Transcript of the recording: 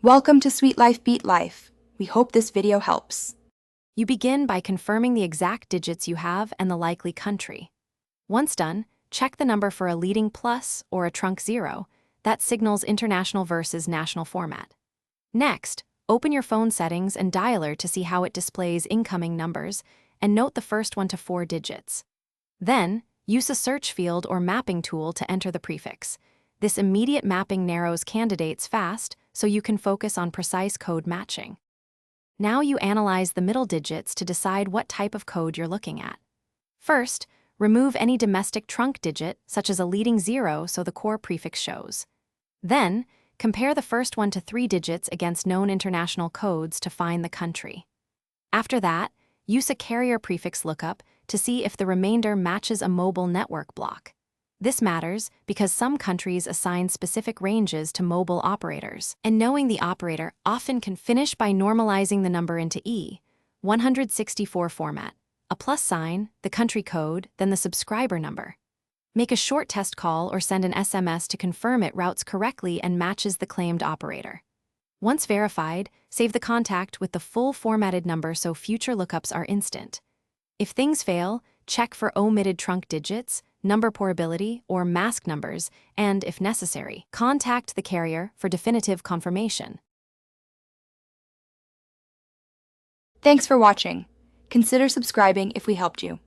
Welcome to Sweet Life Beat Life. We hope this video helps. You begin by confirming the exact digits you have and the likely country. Once done, check the number for a leading plus or a trunk 0. That signals international versus national format. Next, open your phone settings and dialer to see how it displays incoming numbers, and note the first 1 to 4 digits. Then, use a search field or mapping tool to enter the prefix. This immediate mapping narrows candidates fast, so you can focus on precise code matching. Now you analyze the middle digits to decide what type of code you're looking at. First, remove any domestic trunk digit, such as a leading 0, so the core prefix shows. Then, compare the first 1 to 3 digits against known international codes to find the country. After that, use a carrier prefix lookup to see if the remainder matches a mobile network block. This matters because some countries assign specific ranges to mobile operators, and knowing the operator often can finish by normalizing the number into E164 format, a plus sign, the country code, then the subscriber number. Make a short test call or send an SMS to confirm it routes correctly and matches the claimed operator. Once verified, save the contact with the full formatted number so future lookups are instant. If things fail, check for omitted trunk digits, number portability, or mask numbers, and, if necessary, contact the carrier for definitive confirmation. Thanks for watching. Consider subscribing if we helped you.